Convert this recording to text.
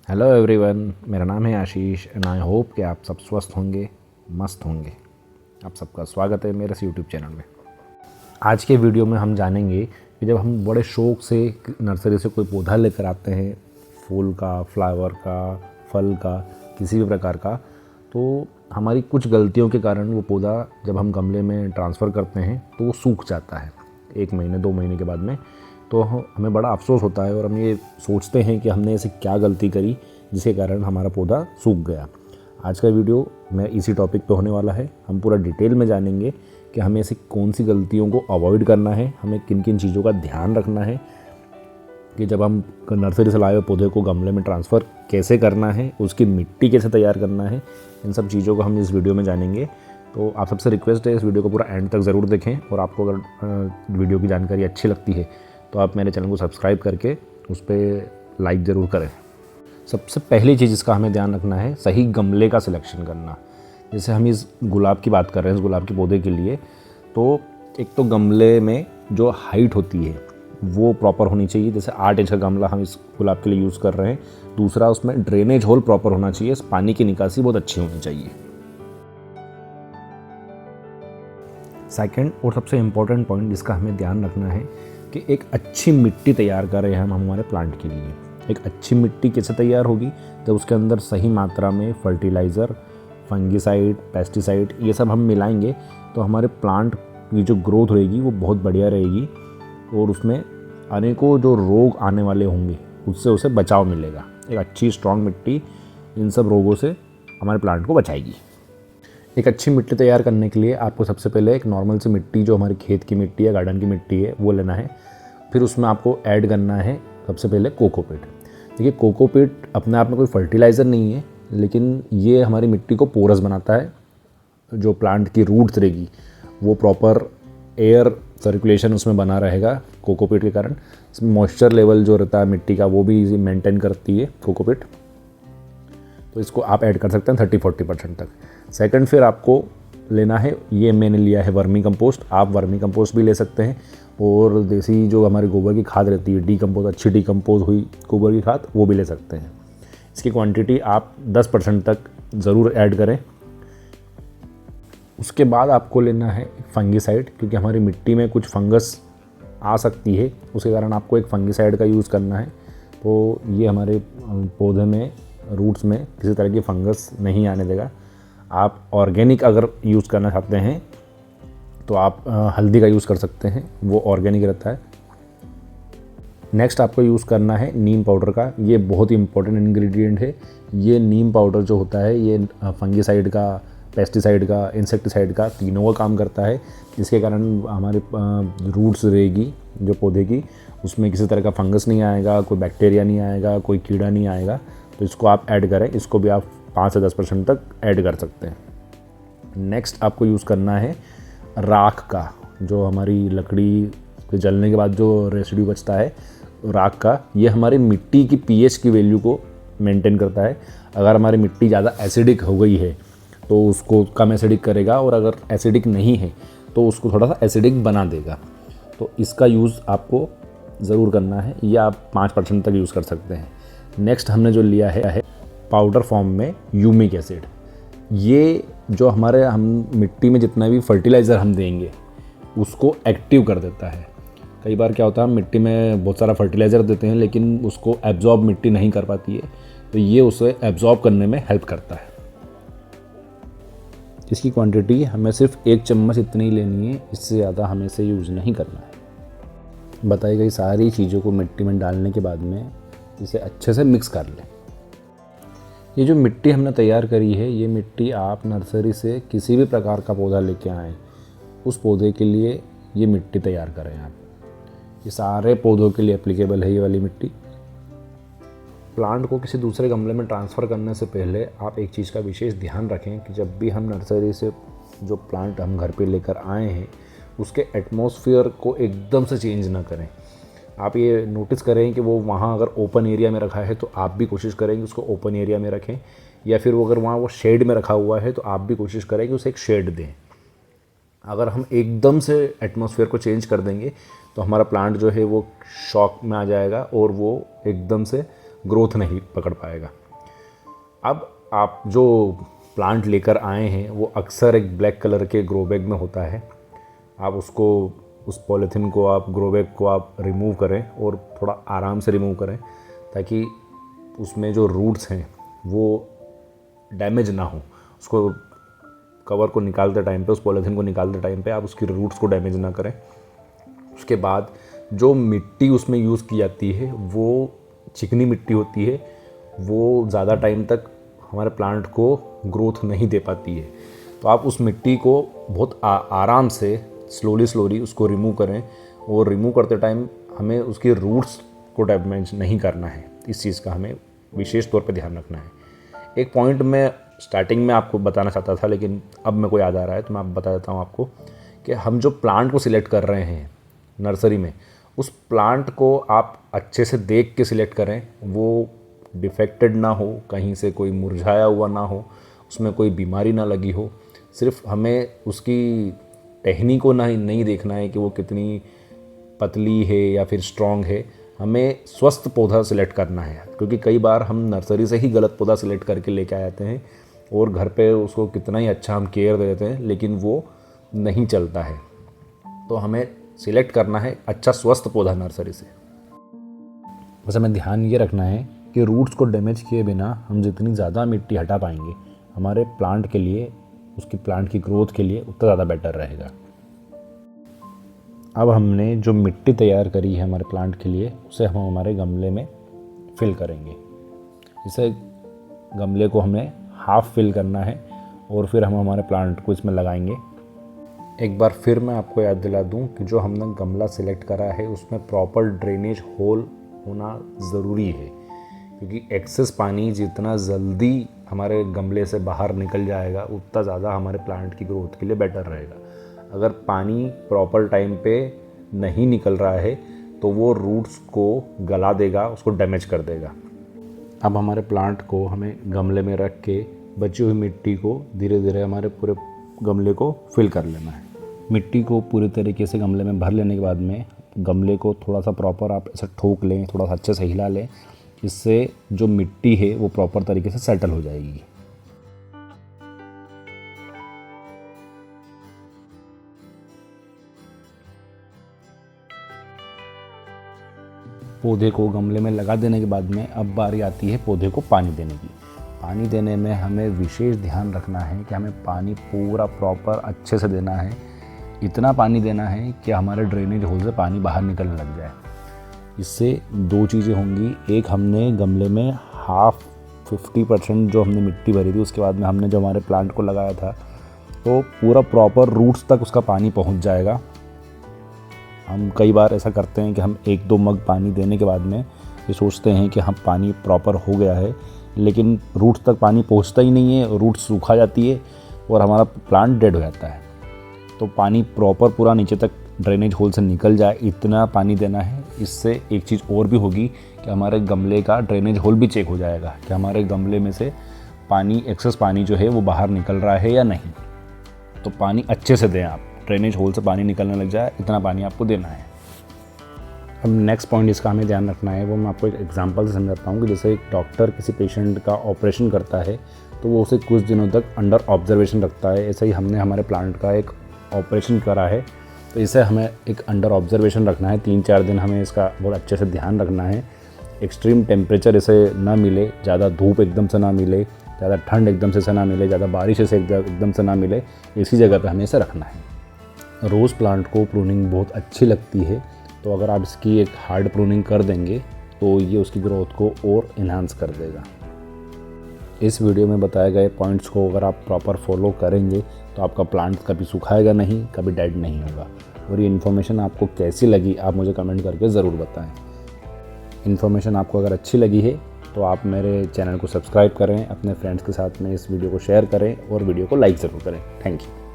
Hello everyone, मेरा नाम है आशीष एंड आई होप कि आप सब स्वस्थ होंगे, मस्त होंगे। आप सबका स्वागत है मेरे इस यूट्यूब चैनल में। आज के वीडियो में हम जानेंगे कि जब हम बड़े शौक़ से नर्सरी से कोई पौधा लेकर आते हैं, फूल का, फ्लावर का, फल का, किसी भी प्रकार का, तो हमारी कुछ गलतियों के कारण वो पौधा जब हम गमले में ट्रांसफ़र करते हैं तो वो सूख जाता है 1 महीने 2 महीने के बाद में। तो हमें बड़ा अफसोस होता है और हम ये सोचते हैं कि हमने ऐसी क्या गलती करी जिसके कारण हमारा पौधा सूख गया। आज का वीडियो मैं इसी टॉपिक पे होने वाला है। हम पूरा डिटेल में जानेंगे कि हमें ऐसी कौन सी गलतियों को अवॉइड करना है, हमें किन किन चीज़ों का ध्यान रखना है कि जब हम नर्सरी से लाए हुए पौधे को गमले में ट्रांसफ़र कैसे करना है, उसकी मिट्टी कैसे तैयार करना है। इन सब चीज़ों को हम इस वीडियो में जानेंगे। तो आप सबसे रिक्वेस्ट है इस वीडियो को पूरा एंड तक ज़रूर देखें और आपको अगर वीडियो की जानकारी अच्छी लगती है तो आप मेरे चैनल को सब्सक्राइब करके उस पर लाइक ज़रूर करें। सबसे पहली चीज़ इसका हमें ध्यान रखना है सही गमले का सिलेक्शन करना। जैसे हम इस गुलाब की बात कर रहे हैं, इस गुलाब के पौधे के लिए, तो एक तो गमले में जो हाइट होती है वो प्रॉपर होनी चाहिए। जैसे 8 इंच का गमला हम इस गुलाब के लिए यूज़ कर रहे हैं। दूसरा, उसमें ड्रेनेज होल प्रॉपर होना चाहिए, पानी की निकासी बहुत अच्छी होनी चाहिए। सेकंड और सबसे इम्पोर्टेंट पॉइंट जिसका हमें ध्यान रखना है कि एक अच्छी मिट्टी तैयार कर रहे हैं हम हमारे प्लांट के लिए। एक अच्छी मिट्टी कैसे तैयार होगी? जब उसके अंदर सही मात्रा में फर्टिलाइज़र, फंगीसाइड, पेस्टिसाइड ये सब हम मिलाएंगे तो हमारे प्लांट की जो ग्रोथ रहेगी वो बहुत बढ़िया रहेगी और उसमें अनेकों जो रोग आने वाले होंगे उससे उसे बचाव मिलेगा। एक अच्छी स्ट्रॉन्ग मिट्टी इन सब रोगों से हमारे प्लांट को बचाएगी। एक अच्छी मिट्टी तैयार करने के लिए आपको सबसे पहले एक नॉर्मल सी मिट्टी जो हमारी खेत की मिट्टी है, गार्डन की मिट्टी है, वो लेना है। फिर उसमें आपको ऐड करना है सबसे पहले कोकोपीट। देखिए, कोकोपीट अपने आप में कोई फर्टिलाइज़र नहीं है, लेकिन ये हमारी मिट्टी को पोरस बनाता है। जो प्लांट की रूट्स रहेगी वो प्रॉपर एयर सर्कुलेशन उसमें बना रहेगा कोकोपीट के कारण। मॉइस्चर लेवल जो रहता है मिट्टी का वो भी इजी मेंटेन करती है कोकोपीट। तो इसको आप ऐड कर सकते हैं 30-40% तक। सेकंड, फिर आपको लेना है, ये मैंने लिया है वर्मी कंपोस्ट। आप वर्मी कंपोस्ट भी ले सकते हैं और देसी जो हमारी गोबर की खाद रहती है, डीकम्पोज, अच्छी डीकम्पोज हुई गोबर की खाद, वो भी ले सकते हैं। इसकी क्वांटिटी आप 10% तक ज़रूर ऐड करें। उसके बाद आपको लेना है फंगीसाइड, क्योंकि हमारी मिट्टी में कुछ फंगस आ सकती है, उसके कारण आपको एक फंगीसाइड का यूज़ करना है। तो ये हमारे पौधे में, रूट्स में किसी तरह की फंगस नहीं आने देगा। आप ऑर्गेनिक अगर यूज़ करना चाहते हैं तो आप हल्दी का यूज़ कर सकते हैं, वो ऑर्गेनिक रहता है। नेक्स्ट आपको यूज़ करना है नीम पाउडर का। ये बहुत ही इंपॉर्टेंट इंग्रेडिएंट है। ये नीम पाउडर जो होता है ये फंगीसाइड का, पेस्टिसाइड का, इंसेक्टिसाइड का, तीनों का काम करता है, जिसके कारण हमारे रूट्स रहेगी जो पौधे की, उसमें किसी तरह का फंगस नहीं आएगा, कोई बैक्टीरिया नहीं आएगा, कोई कीड़ा नहीं आएगा। तो इसको आप ऐड करें, इसको भी आप 5 से 10% तक ऐड कर सकते हैं। नेक्स्ट आपको यूज़ करना है राख का, जो हमारी लकड़ी के जलने के बाद जो रेसिड्यू बचता है राख का। ये हमारी मिट्टी की पीएच की वैल्यू को मेंटेन करता है। अगर हमारी मिट्टी ज़्यादा एसिडिक हो गई है तो उसको कम एसिडिक करेगा, और अगर एसिडिक नहीं है तो उसको थोड़ा सा एसिडिक बना देगा। तो इसका यूज़ आपको ज़रूर करना है। ये आप 5% तक यूज़ कर सकते हैं। नेक्स्ट हमने जो लिया है पाउडर फॉर्म में यूमिक एसिड। ये जो हम मिट्टी में जितना भी फर्टिलाइज़र हम देंगे उसको एक्टिव कर देता है। कई बार क्या होता है, हम मिट्टी में बहुत सारा फर्टिलाइज़र देते हैं लेकिन उसको एब्जॉर्ब मिट्टी नहीं कर पाती है, तो ये उसे एब्जॉर्ब करने में हेल्प करता है। इसकी क्वांटिटी हमें सिर्फ 1 चम्मच इतनी ही लेनी है, इससे ज़्यादा हमें इसे यूज़ नहीं करना है। बताई गई सारी चीज़ों को मिट्टी में डालने के बाद में इसे अच्छे से मिक्स कर लें। ये जो मिट्टी हमने तैयार करी है, ये मिट्टी आप नर्सरी से किसी भी प्रकार का पौधा लेके आएँ, उस पौधे के लिए ये मिट्टी तैयार करें आप। ये सारे पौधों के लिए एप्लीकेबल है ये वाली मिट्टी। प्लांट को किसी दूसरे गमले में ट्रांसफ़र करने से पहले आप एक चीज़ का विशेष ध्यान रखें कि जब भी हम नर्सरी से जो प्लांट हम घर पे लेकर आए हैं उसके एटमॉस्फेयर को एकदम से चेंज ना करें। आप ये नोटिस करें कि वो वहाँ अगर ओपन एरिया में रखा है तो आप भी कोशिश करें कि उसको ओपन एरिया में रखें, या फिर वो अगर वहाँ वो शेड में रखा हुआ है तो आप भी कोशिश करें कि उसे एक शेड दें। अगर हम एकदम से एटमॉस्फेयर को चेंज कर देंगे तो हमारा प्लांट जो है वो शॉक में आ जाएगा और वो एकदम से ग्रोथ नहीं पकड़ पाएगा। अब आप जो प्लांट लेकर आए हैं वो अक्सर एक ब्लैक कलर के ग्रो बैग में होता है। आप उसको, उस पॉलीथीन को, आप ग्रो बैग को आप रिमूव करें और थोड़ा आराम से रिमूव करें ताकि उसमें जो रूट्स हैं वो डैमेज ना हो। उसको कवर को निकालते टाइम पे, उस पॉलीथीन को निकालते टाइम पे आप उसकी रूट्स को डैमेज ना करें। उसके बाद जो मिट्टी उसमें यूज़ की जाती है वो चिकनी मिट्टी होती है, वो ज़्यादा टाइम तक हमारे प्लांट को ग्रोथ नहीं दे पाती है। तो आप उस मिट्टी को बहुत आराम से स्लोली उसको रिमूव करें और रिमूव करते टाइम हमें उसकी रूट्स को डैमेज नहीं करना है। इस चीज़ का हमें विशेष तौर पे ध्यान रखना है। एक पॉइंट मैं स्टार्टिंग में आपको बताना चाहता था लेकिन अब मेरे को याद आ रहा है तो मैं बता देता हूँ आपको कि हम जो प्लांट को सिलेक्ट कर रहे हैं नर्सरी में, उस प्लांट को आप अच्छे से देख के सिलेक्ट करें, वो डिफेक्टेड ना हो, कहीं से कोई मुरझाया हुआ ना हो, उसमें कोई बीमारी ना लगी हो। सिर्फ हमें उसकी टहनी को नहीं देखना है कि वो कितनी पतली है या फिर स्ट्रॉन्ग है, हमें स्वस्थ पौधा सिलेक्ट करना है। क्योंकि कई बार हम नर्सरी से ही गलत पौधा सिलेक्ट करके लेके आ जाते हैं और घर पे उसको कितना ही अच्छा हम केयर दे देते हैं लेकिन वो नहीं चलता है। तो हमें सिलेक्ट करना है अच्छा स्वस्थ पौधा नर्सरी से। बस हमें ध्यान ये रखना है कि रूट्स को डैमेज किए बिना हम जितनी ज़्यादा मिट्टी हटा पाएंगे हमारे प्लांट के लिए, उसकी प्लांट की ग्रोथ के लिए उतना ज़्यादा बेटर रहेगा। अब हमने जो मिट्टी तैयार करी है हमारे प्लांट के लिए उसे हम हमारे गमले में फिल करेंगे। इसे गमले को हमें हाफ फिल करना है और फिर हम हमारे प्लांट को इसमें लगाएंगे। एक बार फिर मैं आपको याद दिला दूं कि जो हमने गमला सिलेक्ट करा है उसमें प्रॉपर ड्रेनेज होल होना ज़रूरी है, क्योंकि एक्सेस पानी जितना जल्दी हमारे गमले से बाहर निकल जाएगा उतना ज़्यादा हमारे प्लांट की ग्रोथ के लिए बेटर रहेगा। अगर पानी प्रॉपर टाइम पे नहीं निकल रहा है तो वो रूट्स को गला देगा, उसको डैमेज कर देगा। अब हमारे प्लांट को हमें गमले में रख के बची हुई मिट्टी को धीरे धीरे हमारे पूरे गमले को फिल कर लेना है। मिट्टी को पूरे तरीके से गमले में भर लेने के बाद में गमले को थोड़ा सा प्रॉपर आप ऐसे ठोक लें, थोड़ा सा अच्छे से हिला लें, इससे जो मिट्टी है वो प्रॉपर तरीके से सेटल हो जाएगी। पौधे को गमले में लगा देने के बाद में अब बारी आती है पौधे को पानी देने की। पानी देने में हमें विशेष ध्यान रखना है कि हमें पानी पूरा प्रॉपर अच्छे से देना है। इतना पानी देना है कि हमारे ड्रेनेज होल से पानी बाहर निकलने लग जाए। इससे दो चीज़ें होंगी। एक, हमने गमले में 50% जो हमने मिट्टी भरी थी उसके बाद में हमने जो हमारे प्लांट को लगाया था तो पूरा प्रॉपर रूट्स तक उसका पानी पहुंच जाएगा। हम कई बार ऐसा करते हैं कि हम 1-2 मग पानी देने के बाद में ये सोचते हैं कि हम पानी प्रॉपर हो गया है, लेकिन रूट्स तक पानी पहुंचता ही नहीं है, रूट्स सूखा जाती है और हमारा प्लांट डेड हो जाता है। तो पानी प्रॉपर पूरा नीचे तक ड्रेनेज होल से निकल जाए इतना पानी देना है। इससे एक चीज़ और भी होगी कि हमारे गमले का ड्रेनेज होल भी चेक हो जाएगा कि हमारे गमले में से पानी, एक्सेस पानी जो है वो बाहर निकल रहा है या नहीं। तो पानी अच्छे से दें आप, ड्रेनेज होल से पानी निकलने लग जाए इतना पानी आपको देना है। अब नेक्स्ट पॉइंट इसका हमें ध्यान रखना है वो मैं आपको एक एग्जांपल से समझाता हूँ कि जैसे एक डॉक्टर किसी पेशेंट का ऑपरेशन करता है तो वो उसे कुछ दिनों तक अंडर ऑब्जर्वेशन रखता है। ऐसे ही हमने हमारे प्लांट का एक ऑपरेशन करा है तो इसे हमें एक अंडर ऑब्जर्वेशन रखना है। 3-4 दिन हमें इसका बहुत अच्छे से ध्यान रखना है। एक्सट्रीम टेम्परेचर इसे ना मिले, ज़्यादा धूप एकदम से ना मिले, ज़्यादा ठंड एकदम से ना मिले, ज़्यादा बारिश इसे एकदम से ना मिले, इसी जगह पे हमें इसे रखना है। रोज़ प्लांट को प्रूनिंग बहुत अच्छी लगती है तो अगर आप इसकी एक हार्ड प्रूनिंग कर देंगे तो ये उसकी ग्रोथ को और इन्हांस कर देगा। इस वीडियो में बताए गए पॉइंट्स को अगर आप प्रॉपर फॉलो करेंगे तो आपका प्लांट कभी सुखाएगा नहीं, कभी डेड नहीं होगा। और ये इन्फॉर्मेशन आपको कैसी लगी आप मुझे कमेंट करके ज़रूर बताएं। इन्फॉर्मेशन आपको अगर अच्छी लगी है तो आप मेरे चैनल को सब्सक्राइब करें, अपने फ्रेंड्स के साथ में इस वीडियो को शेयर करें और वीडियो को लाइक ज़रूर करें। Thank you.